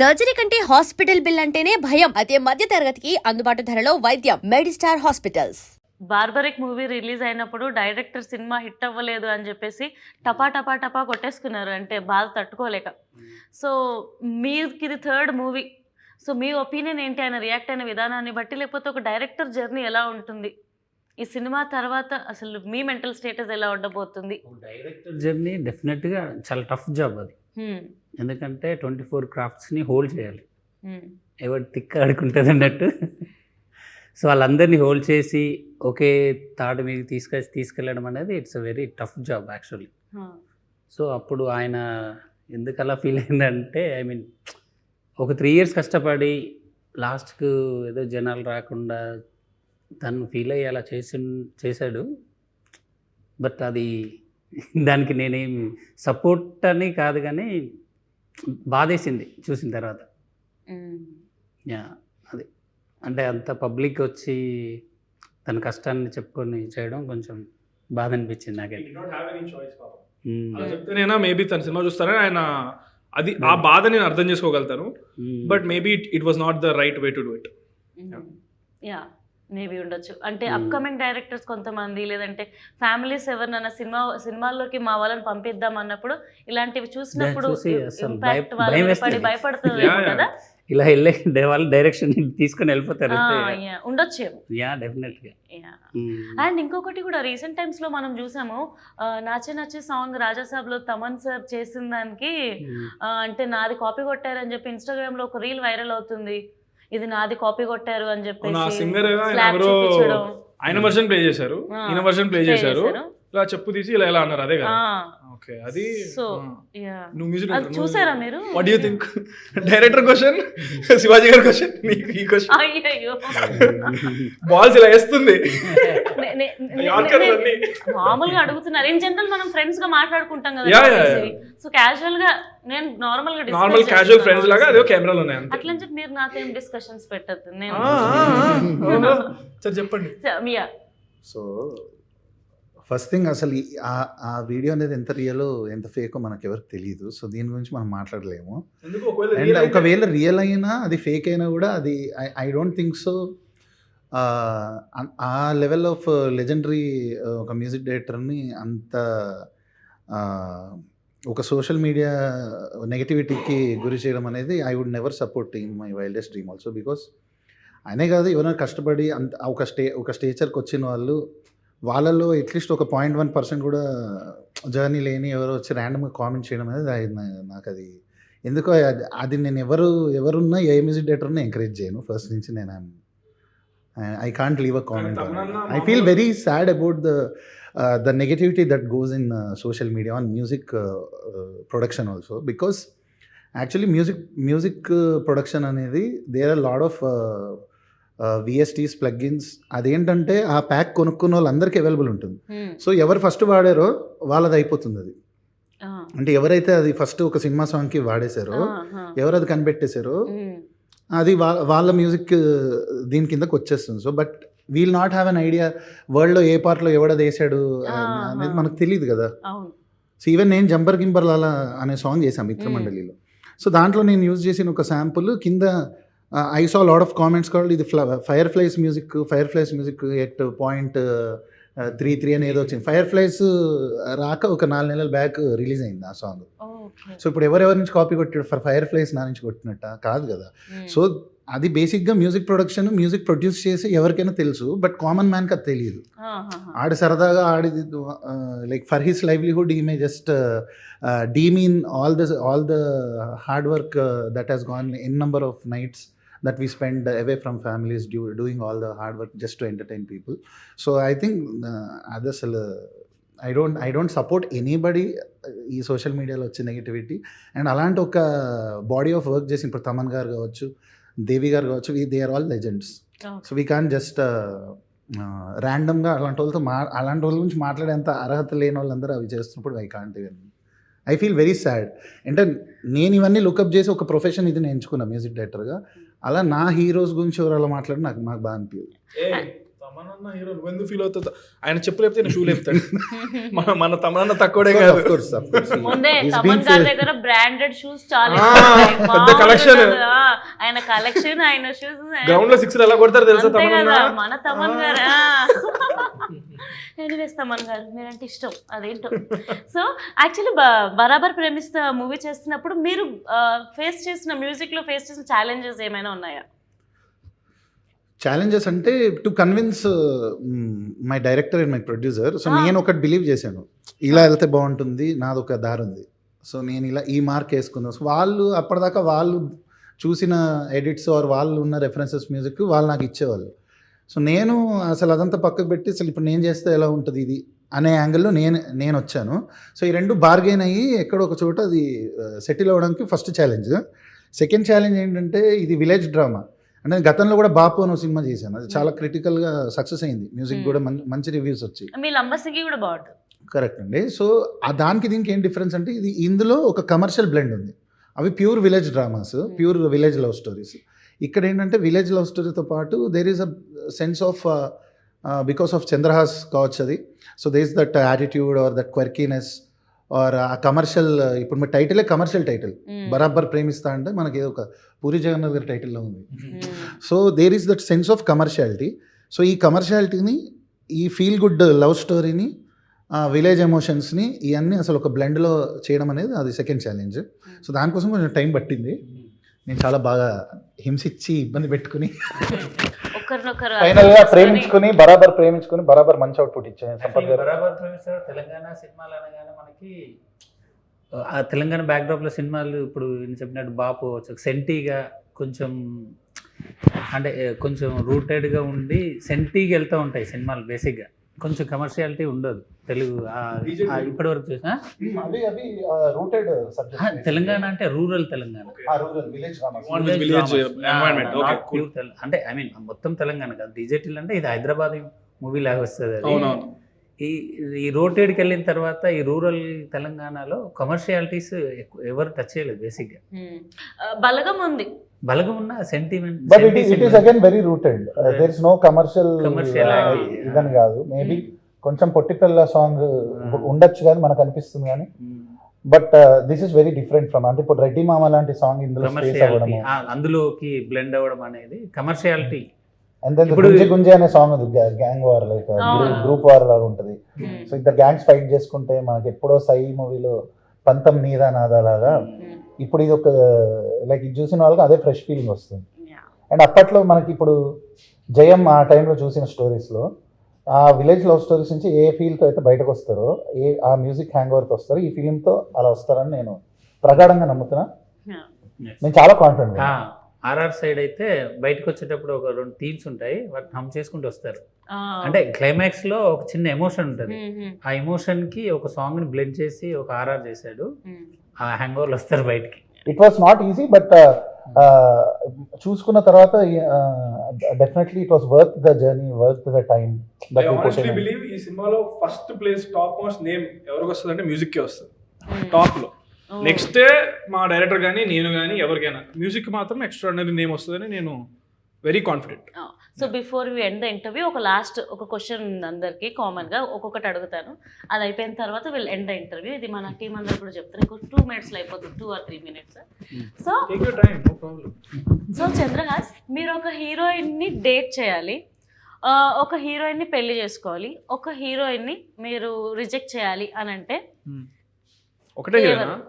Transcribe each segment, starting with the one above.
Surgery కంటే hospital bill అంటేనే భయం. అదే మధ్య తరగతికి అందుబాటు ధరలో వైద్యం. Medistar hospitals. Barbaric movie release అయినప్పుడు డైరెక్టర్ సినిమా హిట్ అవ్వలేదు అని చెప్పేసి టపా టపా టపా కొట్టేసుకున్నారు, అంటే బాధ తట్టుకోలేక. సో మీకు ఇది థర్డ్ మూవీ, సో మీ ఒపీనియన్ ఏంటి? ఆయన రియాక్ట్ అయిన విధానాన్ని బట్టి, లేకపోతే ఒక డైరెక్టర్ జర్నీ ఎలా ఉంటుంది ఈ సినిమా తర్వాత, అసలు మీ మెంటల్ స్టేటస్ ఎలా ఉండబోతుంది? డైరెక్టర్ జర్నీ డెఫినెట్గా చాలా టఫ్ జాబ్ అది. ఎందుకంటే 24 క్రాఫ్ట్స్ని హోల్డ్ చేయాలి, ఎవరు తిక్క ఆడుకుంటుంది అన్నట్టు. సో వాళ్ళందరినీ హోల్డ్ చేసి ఒకే తాడు మీద తీసుకెళ్ళడం అనేది it's a very tough job actually. So అప్పుడు ఆయన ఎందుకు అలా ఫీల్ అయిందంటే, ఐ మీన్ ఒక 3 years కష్టపడి లాస్ట్కు ఏదో జనాలు రాకుండా తను ఫీల్ అయ్యి అలా చేశాడు. బట్ అది దానికి నేనేం సపోర్ట్ అని కాదు, కానీ బాధేసింది చూసిన తర్వాత. యా, అది అంటే అంత పబ్లిక్ వచ్చి తన కష్టాన్ని చెప్పుకొని చేయడం కొంచెం బాధ అనిపించింది నాకైతే. చెప్తేనేనా మేబీ తన సినిమా చూస్తారని ఆయన అది ఆ బాధ నేను అర్థం చేసుకోగలుగుతాను. But maybe it was not the right way to do it. Yeah, maybe ఉండొచ్చు. అంటే అప్కమింగ్ డైరెక్టర్స్ కొంతమంది, లేదంటే ఫ్యామిలీస్ ఎవరినైనా సినిమాల్లోకి మా వాళ్ళని పంపిద్దాం అన్నప్పుడు ఇలాంటివి చూసినప్పుడు ఇంపాక్ట్ వాళ్ళని భయపడుతుంది కదా, ఇలా వెళ్ళే వాళ్ళు డైరెక్షన్ తీసుకొని వెళ్ళిపోతారు. ఉండొచ్చు. యా, డెఫినెట్గా. అండ్ ఇంకొకటి కూడా రీసెంట్ టైమ్స్ లో మనం చూసాము, నాచే నచ్చే సాంగ్ రాజాసాబ్ లో తమన్ సార్ చేసిన దానికి అంటే నాది కాపీ కొట్టారని చెప్పి ఇన్స్టాగ్రామ్ లో ఒక రీల్ వైరల్ అవుతుంది. ఇది నాది కాపీ కొట్టారు అని చెప్పేసి సింగర్ ఆయన వర్షన్ ప్లే చేశారు, ఈయన వర్షన్ ప్లే చేశారు, ఇలా చెప్పు తీసి ఇలా ఎలా అన్నారు. అదే కదా. ఓకే, అది సో నువ్వు మ్యూజిక్ చూసారా మీరు? What do you think? Director question, Shivaji గారి క్వశ్చన్, నీకు ఈ క్వశ్చన్. అయ్యో, బాల్స్ ఇలా వేస్తుంది. మామూలుగా అడుగుతున్నారు. ఇన్ జనరల్ మనం ఫ్రెండ్స్ గా మాట్లాడుకుంటాం కదా, సో క్యాజువల్ గా నేను నార్మల్ క్యాజువల్ ఫ్రెండ్స్ లాగా అదే కెమెరాలు ఉన్నాయి అంతే. అట్లా చెప్పి మీరు నాతో ఏం డిస్కషన్స్ పెట్టద్దు. నేను సరే చెప్పండి. సో ఫస్ట్ థింగ్, అసలు ఆ వీడియో అనేది ఎంత రియలో ఎంత ఫేకో మనకు ఎవరికి తెలియదు. సో దీని గురించి మనం మాట్లాడలేము. అండ్ ఒకవేళ రియల్ అయినా అది ఫేక్ అయినా కూడా అది ఐ డోంట్ థింక్ సో. ఆ లెవెల్ ఆఫ్ లెజెండరీ ఒక మ్యూజిక్ డైరెక్టర్ని అంత ఒక సోషల్ మీడియా నెగటివిటీకి గురి చేయడం అనేది I would never support in my wildest dream also. Because ఆయనే కాదు, ఎవరైనా కష్టపడి అంత ఒక స్టేచర్కి వచ్చిన వాళ్ళు, వాళ్ళలో అట్లీస్ట్ ఒక 0.1% కూడా జర్నీ లేని ఎవరో వచ్చి ర్యాండమ్గా కామెంట్ చేయడం అనేది నాకు అది ఎందుకో అది నేను ఎవరున్నా ఏ మ్యూజిక్ డైరెక్టర్ని ఎంకరేజ్ చేయను ఫస్ట్ నుంచి. నేను I can't leave a comment. I feel very sad about the negativity that goes in social media on music production also. Because actually music production అనేది there are lot of VSTs, plugins. అదేంటంటే ఆ pack కొనుక్కున్న వాళ్ళందరికీ available ఉంటుంది. So ఎవరు first వాడారో వాళ్ళది అయిపోతుంది. అది అంటే ఎవరైతే అది ఫస్ట్ ఒక సినిమా సాంగ్కి వాడేశారో, ఎవరు అది కనిపెట్టేశారో, అది వాళ్ళ మ్యూజిక్ దీని కిందకి వచ్చేస్తుంది. So but we'll not have an idea వరల్డ్లో ఏ పార్ట్లో ఎవడది వేసాడు అనేది మనకు తెలియదు కదా. సో ఈవెన్ నేను జంబర్ గింబర్ లాలా అనే సాంగ్ చేశాను మిత్రమండలిలో. సో దాంట్లో నేను యూజ్ చేసిన ఒక శాంపుల్ కింద I saw a lot of comments called ఇది ఫైర్ఫ్లైస్ మ్యూజిక్ ఎట్ 0.33 అని ఏదో వచ్చింది. ఫైర్ఫ్లైస్ రాక ఒక 4 నెలల బ్యాక్ రిలీజ్ అయింది ఆ సాంగ్. సో ఇప్పుడు ఎవరెవరి నుంచి కాపీ కొట్టాడు? ఫైర్ఫ్లైస్ నా నుంచి కొట్టినట్ట కాదు కదా. సో అది బేసిక్గా మ్యూజిక్ ప్రొడ్యూస్ చేసి ఎవరికైనా తెలుసు, బట్ కామన్ మ్యాన్కి అది తెలియదు. ఆడి సరదాగా like for his livelihood he may just demean all the hard work that has gone in number of nights that we spend away from families doing all the hard work just to entertain people. So I think others I don't support anybody ఈ social మీడియాలో వచ్చే negativity. And అలాంటి ఒక body of work చేసిన ఇప్పుడు తమన్ గారు కావచ్చు, దేవి గారు కావచ్చు, they are all legends. So we can just ర్యాండమ్గా అలాంటి వాళ్ళ గురించి మాట్లాడేంత అర్హత లేని వాళ్ళందరూ అవి చేస్తున్నప్పుడు I can't even. I feel very sad. అంటే నేను ఇవన్నీ లుకప్ చేసి ఒక ప్రొఫెషన్ ఇది నేను ఎంచుకున్నా మ్యూజిక్ డైరెక్టర్గా. అలా నా హీరోస్ గురించి ఎవరు అలా మాట్లాడి నాకు బాగా అనిపించదు. తమనన్న హీరో నువ్వెందుకు ఫీల్ అవుతావు? ఆయన చెప్పు లేపితే నేను షూ లేపుతాడు. మన తమనన్న తక్కువడే కాదు. Of course. ముందే He's తమన్ been గారి fair. దగ్గర బ్రాండెడ్ షూస్ చాలా పెద్ద collection. ఆయన కలెక్షన్, ఆయన షూస్ గ్రౌండ్ లో 6 ఎలా కొడతారు తెలుసా అంతే తమనన్న? కదా మన తమన్ గారు. ఎనీవేస్ తమన్ గారు మీరంటే ఇష్టం అదేంటో. సో యాక్చువల్లీ బరాబర్ ప్రేమిస్తా మూవీ చేస్తున్నప్పుడు మీరు ఫేస్ చేసిన మ్యూజిక్ లో ఫేస్ చేసిన ఛాలెంజెస్ ఏమైనా ఉన్నాయా? ఛాలెంజెస్ అంటే to convince my director and my producer. So నేను ఒకటి బిలీవ్ చేశాను, ఇలా వెళ్తే బాగుంటుంది, నాది ఒక దారి ఉంది, సో నేను ఇలా ఈ మార్క్ వేసుకుందాం. సో వాళ్ళు అప్పటిదాకా వాళ్ళు చూసిన ఎడిట్స్ ఆర్ వాళ్ళు ఉన్న రెఫరెన్సెస్ మ్యూజిక్ వాళ్ళు నాకు ఇచ్చేవాళ్ళు. సో నేను అసలు అదంతా పక్కకు పెట్టి అసలు ఇప్పుడు నేను చేస్తే ఎలా ఉంటుంది ఇది అనే యాంగిల్లో నేను వచ్చాను. సో ఈ రెండు బార్గెన్ అయ్యి ఎక్కడో ఒక చోట అది సెటిల్ అవ్వడానికి ఫస్ట్ ఛాలెంజ్. సెకండ్ ఛాలెంజ్ ఏంటంటే ఇది విలేజ్ డ్రామా. అంటే గతంలో కూడా బాపు అని సినిమా చేశాను, అది చాలా క్రిటికల్గా సక్సెస్ అయింది, మ్యూజిక్ కూడా మంచి రివ్యూస్ వచ్చాయి. మీ లంబసింగి కూడా బాగుంటుంది. కరెక్ట్ అండి. సో దానికి దీనికి ఏం డిఫరెన్స్ అంటే ఇది ఇందులో ఒక కమర్షియల్ బ్లెండ్ ఉంది, అవి pure village dramas, pure village love stories. ఇక్కడ ఏంటంటే విలేజ్ లవ్ స్టోరీతో పాటు there is a sense of because of Chandrahas కావచ్చు అది. So there is that attitude or that quirkiness or uh commercial. ఇప్పుడు మీ టైటిలే కమర్షియల్ టైటిల్, బరాబర్ ప్రేమిస్తా అంటే మనకి ఏదో ఒక పూరి జగన్నాథ్ గారి టైటిల్లో ఉంది. So there is that sense of commerciality. So ఈ కమర్షియాలిటీని, ఈ ఫీల్ గుడ్ లవ్ స్టోరీని, విలేజ్ ఎమోషన్స్ని, ఇవన్నీ అసలు ఒక బ్లెండ్లో చేయడం అనేది అది సెకండ్ ఛాలెంజ్. సో దానికోసం కొంచెం టైం పట్టింది. నేను చాలా బాగా హింసించి ఇబ్బంది పెట్టుకుని ఒకరినొకరు ఫైనల్గా ప్రేమించుకుని బరాబర్ మంచి అవుట్పుట్ ఇచ్చాను. సంపత్ గారు బరాబర్ ప్రేమిస్తారు. తెలంగాణ సినిమాలు అనగానే మనకి ఆ తెలంగాణ బ్యాక్డ్రాప్లో సినిమాలు ఇప్పుడు నేను చెప్పినట్టు బాపు సెంటీగా కొంచెం అంటే కొంచెం రూటెడ్గా ఉండి సెంటీగా వెళ్తూ ఉంటాయి సినిమాలు. బేసిక్గా కొంచెం కమర్షియాలిటీ ఉండదు తెలుగు ఇప్పటి వరకు చూసినా. తెలంగాణ అంటే రూరల్ తెలంగాణ, అంటే ఐ మీన్ మొత్తం తెలంగాణ కాదు. డిజిటల్ అంటే ఇది హైదరాబాద్ మూవీ లాగా వస్తుంది అది. ఈ రోటెడ్కి వెళ్ళిన తర్వాత ఈ రూరల్ తెలంగాణలో కమర్షియాలిటీస్ ఎవరు టచ్ చేయలేదు బేసిక్గా. బలగం ఉంది, బలగం ఉన్న sentiment, but it is again very rooted. There is no commercial ఇదని కాదు. మేబీ కొంచెం పొట్టిపల్ల సాంగ్ ఉండొచ్చు కానీ మనకు అనిపిస్తుంది కానీ, but this is very different from, అంటే ఇప్పుడు రెడ్డి మామ లాంటి సాంగ్ ఇందులో అందులోకి బ్లెండ్ అవ్వడం అనేది కమర్షియాలిటీ. అండ్ దెన్ గుంజే గుంజే అనే సాంగ్ ఉంది, gang war like group war లాగా ఉంటుంది. సో ఇద్దరు గ్యాంగ్స్ ఫైట్ చేసుకుంటే మనకి ఎప్పుడో సై మూవీలో పంతం నీదా నాదా లాగా ఇప్పుడు ఇది ఒక లైక్ ఇది చూసిన వాళ్ళకి అదే ఫ్రెష్ ఫీలింగ్ వస్తుంది. అండ్ అప్పట్లో మనకి ఇప్పుడు జయం ఆ టైంలో చూసిన స్టోరీస్లో ఆ విలేజ్ లవ్ స్టోరీస్ నుంచి ఏ ఫీల్తో అయితే బయటకు వస్తారో, ఆ మ్యూజిక్ హ్యాంగ్ ఓవర్తో వస్తారో, ఈ ఫిలింతో అలా వస్తారని నేను ప్రగాఢంగా నమ్ముతున్నా. నేను చాలా కాన్ఫిడెంట్. ఆర్ఆర్ సైడ్ అయితే బయటకు వచ్చేటప్పుడు ఒక 2 థీమ్స్ ఉంటాయి, వాటిని హమ్ చేసుకుంటూ వస్తారు. అంటే క్లైమాక్స్ లో ఒక చిన్న ఎమోషన్ ఉంటుంది, ఆ ఎమోషన్ కి ఒక సాంగ్ ని బ్లెండ్ చేసి ఒక ఆర్ఆర్ చేశాడు, ఆ హ్యాంగ్ ఓవర్లు వస్తారు బయటికి. It was not easy, but చూసుకున్న తర్వాత definitely it was worth the journey, worth the time. I honestly believe ఈ సినిమాలో first place top most name ఎవరికి వస్తుంది అంటే మ్యూజిక్ కే వస్తుంది టాప్ లో. నెక్స్ట్ మా డైరెక్టర్ కానీ నేను కానీ ఎవరికైనా మ్యూజిక్ మాత్రం ఎక్స్ట్రాడినరీ నేమ్ వస్తుందని నేను very confident. So before we end the interview ఒక క్వశ్చన్ అందరికి కామన్గా ఒక్కొక్కటి అడుగుతాను, అది అయిపోయిన తర్వాత విల్ ఎండ్ ద ఇంటర్వ్యూ. ఇది మన టీం అందరు కూడా చెప్తాను, ఇంకో 2 minutes అయిపోతుంది, 2 or 3 minutes. So take your time, no problem. So Chandrahas, మీరు ఒక హీరోయిన్ని డేట్ చేయాలి, ఒక హీరోయిన్ని పెళ్లి చేసుకోవాలి, ఒక హీరోయిన్ని మీరు రిజెక్ట్ చేయాలి అని అంటే ఒకటే హీరోనా?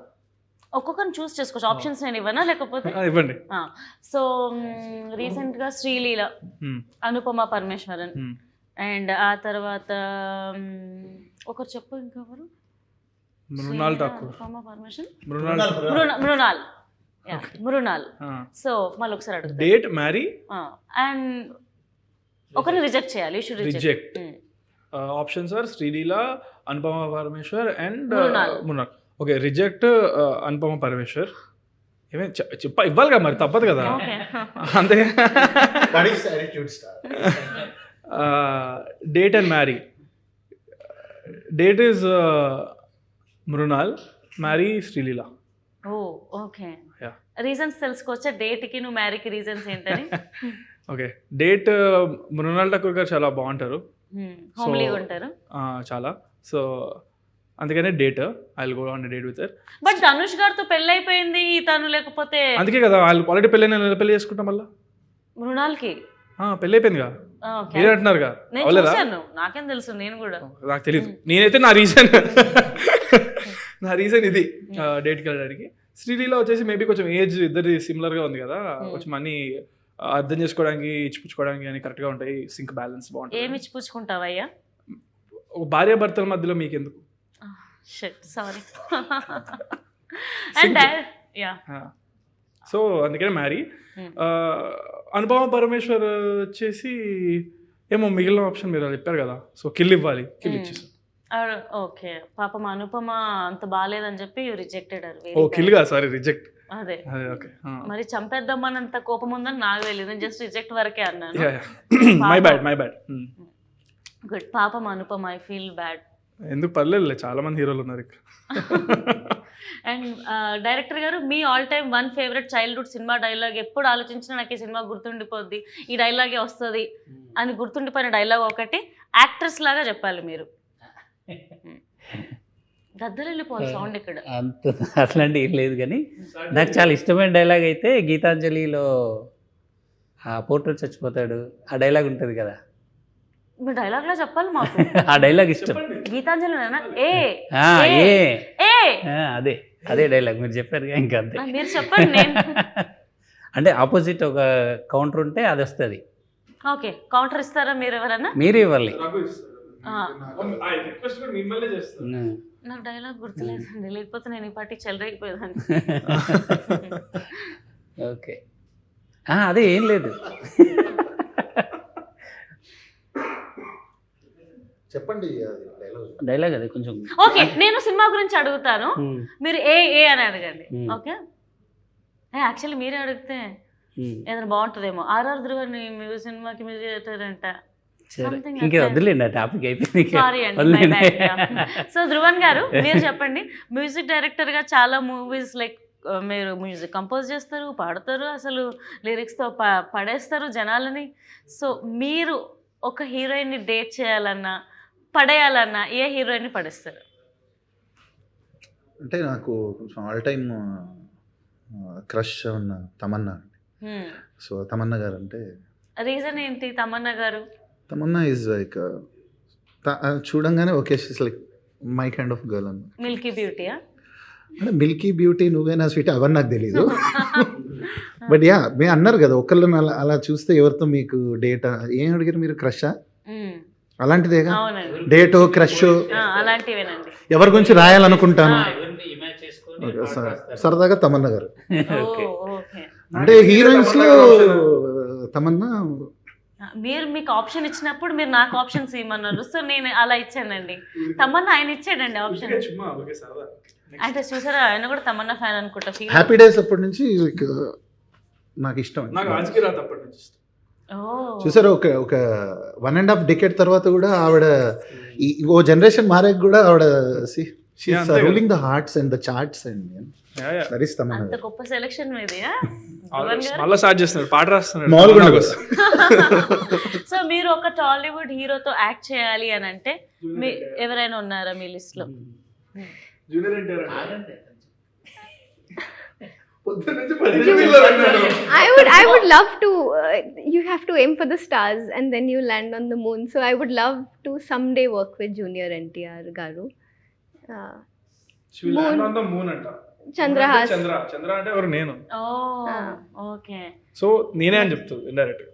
ఒక్కొక్కరిని చూస్ చేసుకోవచ్చు, ఆప్షన్స్ నేను ఇవ్వనా లేకపోతే ఇవ్వండి. సో రీసెంట్గా శ్రీలీల, అనుపమ పరమేశ్వరన్, అండ్ ఆ తర్వాత ఒకరు చెప్పు ఇంకెవరు, మృణాల్ ఠాకూర్, అనుపమ పరమేశ్వరన్, మృణాల్. సో మళ్ళీ ఒకసారి అడుగుతా, డేట్, మ్యారీ అండ్ ఒకరిని రిజెక్ట్ చేయాలి, reject. Options are Sreeleela, Anupama Parameswar and Mrunal. Okay, reject Anupama Parameswar. ఏమే ఇవ్వాలిగా మరి, తప్పదు కదా అంతే. Date and marry. Date is Mrunal, marry Sreeleela. Okay, reasons తెలుసుకోవచ్చా డేట్కి నువ్వు మ్యారీకి రీజన్స్ ఏంటని? ఓకే, డేట్ మృణాల్ ఠాకూర్ గారు చాలా బాగుంటారు, హోమ్లీగా ఉంటారు. చాలా. సో అందుకనే date, I will go on date with her. But Dhanush గారితో పెళ్ళి అయిపోయింది తను, లేకపోతే అందుకే కదా వాళ్ళు ఆల్రెడీ పెళ్ళి పెళ్లి చేసుకుంటాం మళ్ళీ. మృణాల్కి పెళ్ళి అయిపోయిందిగా, మీరే అంటున్నారుగా, నేను అవలేదా? చూశాను, నాకేం తెలుసు, నేను కూడా. నాకు తెలియదు, నేనైతే నా రీజన్ ఇది డేట్కి వెళ్ళడానికి. శ్రీలీల వచ్చేసి మేబీ కొంచెం ఏజ్ ఇద్దరి సిమిలర్గా ఉంది కదా, కొంచెం అన్ని అర్థం చేసుకోవడానికి ఇచ్చిపుచ్చుకోవడానికి అని కరెక్ట్గా ఉంటాయి, సింక్ బ్యాలెన్స్ బాగుంటుంది. ఏమి ఇచ్చిపుచ్చుకుంటావయ్యా? ఒక భార్య భర్తల మధ్యలో మీకు ఎందుకు? సారీ. అండ్ యా, సో అందుకనే మ్యారీ. అనుపమ పరమేశ్వర్ వచ్చేసి ఏమో మిగిలిన ఆప్షన్ మీరు చెప్పారు కదా, సో కిల్ ఇవ్వాలి, కిల్ ఇచ్చేసారు. ఓకే, పాపం అనుపమ అంత బాగాలేదని చెప్పి రిజెక్టెడ్. ఓ కిల్ గా, సారీ రిజెక్ట్. అదే ఓకే, మరి చంపేద్దామన్నంత కోపం ఉందని నాకు తెలియదు, నేను జస్ట్ రిజెక్ట్ వరకే అన్నాను. My bad. గుడ్, పాపం అనుపమ, ఐ ఫీల్ బ్యాడ్. ఎందుకు పర్లేదు, చాలా మంది హీరోలు ఉన్నారు ఇక్కడ. అండ్ డైరెక్టర్ గారు, మీ all time one favourite childhood cinema dialogue, ఎప్పుడు ఆలోచించినా నాకు ఈ సినిమా గుర్తుండిపోద్ది, ఈ డైలాగే వస్తుంది అని గుర్తుండిపోయిన డైలాగ్ ఒకటి యాక్ట్రెస్ లాగా చెప్పాలి మీరు. గద్దలు వెళ్ళిపోవాలి సౌండ్ ఇక్కడ. అంత అట్లాంటి ఏం లేదు, కానీ నాకు చాలా ఇష్టమైన డైలాగ్ అయితే గీతాంజలిలో ఆ పోర్ట్రేట్ చచ్చిపోతాడు, ఆ డైలాగ్ ఉంటుంది కదా, మీరు డైలాగ్ లో చెప్పాలి మాకు. ఆ డైలాగ్ ఇష్టం. గీతాంజలి అదే డైలాగ్ మీరు చెప్పారు ఇంకా, అంతే. మీరు చెప్పండి, నేను అంటే ఆపోజిట్ ఒక కౌంటర్ ఉంటే అది వస్తుంది. ఓకే, కౌంటర్ ఇస్తారా మీరు ఎవరన్నా? మీరు ఇవ్వాలి. నాకు డైలాగ్ గుర్తులేదండి, లేకపోతే నేను ఈ పార్టీ చెలరేగిపోయేదాన్ని. ఓకే, అదే ఏం లేదు. చెప్పండి డైలాగ్ అదే కొంచెం. ఓకే, నేను సినిమా గురించి అడుగుతాను, మీరు ఏ అని అడగండి. ఓకే, యాక్చువల్లీ మీరే అడిగితే ఏదైనా బాగుంటుందేమో. ఆర్ఆర్ ధ్రువన్ సినిమాకి మీరు చేస్తారంట. ఇంకా వదిలేండి, ఆ టాపిక్ అయిపోయింది. సారీ అండి. సో ధ్రువన్ గారు, మీరు చెప్పండి, మ్యూజిక్ డైరెక్టర్ గా చాలా మూవీస్ లైక్ మీరు మ్యూజిక్ కంపోజ్ చేస్తారు, పాడతారు, అసలు లిరిక్స్తో పడేస్తారు జనాలని. సో మీరు ఒక హీరోయిన్ని డేట్ చేయాలన్నా పడేయాలన్నా ఏ హీరోయిన్ని పడేస్తారు? అంటే నాకు కొంచెం ఆల్ టైమ్ క్రష్ ఉన్న తమన్నా అండి. సో తమన్నా గారు అంటే రీజన్ ఏంటి? తమన్నా గారు, తమన్నా ఈజ్ లైక్ చూడంగానే okay, she's like my kind of girl అన్న. మిల్కీ బ్యూటీయా? అంటే మిల్కీ బ్యూటీ, నువ్వేనా స్వీట్, అవన్నీ నాకు తెలీదు. బట్ యా, మీరు అన్నారు కదా ఒకళ్ళని అలా చూస్తే ఎవరితో మీకు డేట్ ఏం అడిగారు మీరు? క్రషా? అలాంటిదేగా, డేటో క్రష్ అలాంటివేనండి. ఎవరి గురించి రాయాలనుకుంటాను సరదాగా తమన్నా గారు. అంటే హీరోయిన్స్ లో తమన్నా. మీకు ఆప్షన్ ఇచ్చినప్పుడు మీరు నాకు ఆప్షన్స్ ఇవ్వమన్నారు, సో నేను అలా ఇచ్చానండి. తమన్నా ఆయన ఇచ్చాడండి ఆప్షన్. అంటే చూసారా, ఆయన కూడా తమన్నా ఫ్యాన్ అనుకుంటా. హ్యాపీ డేస్ అప్పటి నుంచి నాకు ఇష్టం. చూసారా, ఒక 1.5 decade తర్వాత కూడా ఆవిడ ఓ జనరేషన్ మారాక కూడా ఆవిడ ruling the hearts and the charts and అంత గొప్ప సెలక్షన్ మీదియా? సో మీరు ఒక టాలీవుడ్ హీరోతో యాక్ట్ చేయాలి అని అంటే ఎవరైనా ఉన్నారా మీ లిస్ట్ లో? I would love to. You have to aim for the stars and then you land on the moon. So I would love to someday work with Junior NTR garu. She will land on the moon anta. Chandrahas. Chandra అంటే ఎవరు? నేను. Okay, so నేనే అని చెప్తుంది indirect.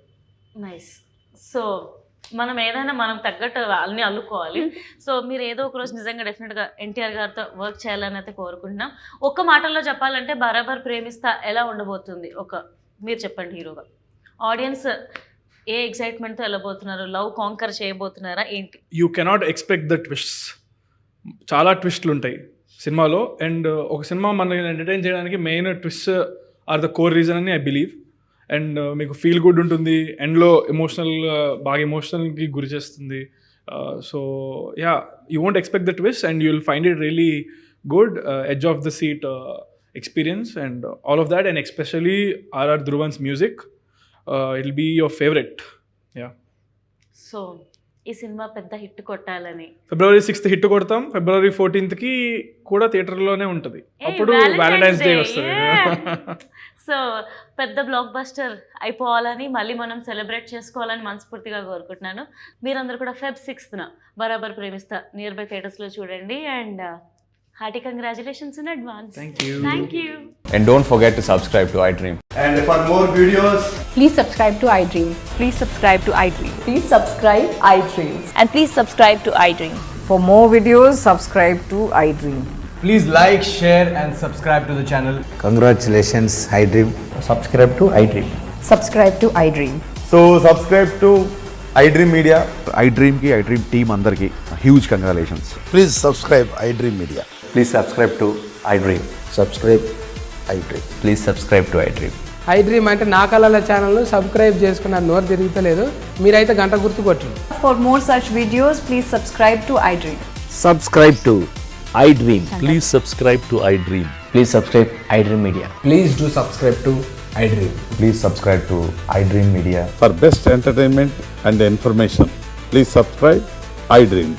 Nice. So మనం ఏదైనా మనం తగ్గట్టు అన్నీ అల్లుకోవాలి. సో మీరు ఏదో ఒక రోజు నిజంగా డెఫినెట్గా ఎన్టీఆర్ గారితో వర్క్ చేయాలని అయితే కోరుకుంటున్నాం. ఒక్క మాటల్లో చెప్పాలంటే బరాబర్ ప్రేమిస్తా ఎలా ఉండబోతుంది? మీరు చెప్పండి హీరోగా. ఆడియన్స్ ఏ ఎక్సైట్మెంట్తో వెళ్ళబోతున్నారు? లవ్ కాంకర్ చేయబోతున్నారా ఏంటి? You cannot expect the twists. చాలా ట్విస్ట్లు ఉంటాయి సినిమాలో. అండ్ ఒక సినిమా మనల్ని ఎంటర్టైన్ చేయడానికి main twist or the core reason అని ఐ బిలీవ్. అండ్ మీకు ఫీల్ గుడ్ ఉంటుంది, ఎండ్లో బాగా ఎమోషనల్కి గురి చేస్తుంది. So yeah, you won't expect the twist and you will find it really good, edge of the seat experience and all of that. And especially RR Dhruvan's music, it be your favourite. Yeah, so ఈ cinema పెద్ద hit కొట్టాలని February 6th hit కొడతాం. February 14th కూడా థియేటర్లోనే ఉంటుంది. అప్పుడు Valentine's day వస్తుంది. So పెద్ద block buster అయిపోవాలని మళ్ళీ మనం సెలబ్రేట్ చేసుకోవాలని మనస్ఫూర్తిగా కోరుకుంటున్నాను. మీరందరూ కూడా Feb 6th బరాబర్ ప్రేమిస్తా నియర్ బై థియేటర్స్లో చూడండి. And hearty congratulations in advance. Thank you. And don't forget to subscribe to iDream. And for more videos, Please subscribe to iDream. Please subscribe to iDream. Please subscribe iDream. And please subscribe to iDream. For more videos, subscribe to iDream. please like, share, and subscribe to the channel. Congratulations, iDream. Subscribe to iDream. Subscribe to iDream. So, subscribe to iDream Media. iDream team andarki huge congratulations. Please subscribe iDream Media. Please subscribe to iDream. Subscribe iDream. Please subscribe to iDream. iDream అంటే నా కళల ఛానల్ను subscribe చేసుకున్న నోరు తిరుగుతలేదు. మీరైతే గంట గుర్తు కొట్టండి. For more such videos, please subscribe to iDream. Subscribe to iDream. Please subscribe to iDream. Please subscribe iDream Media. Please do subscribe to iDream. Please subscribe to iDream Media. For best entertainment and information, please subscribe iDream.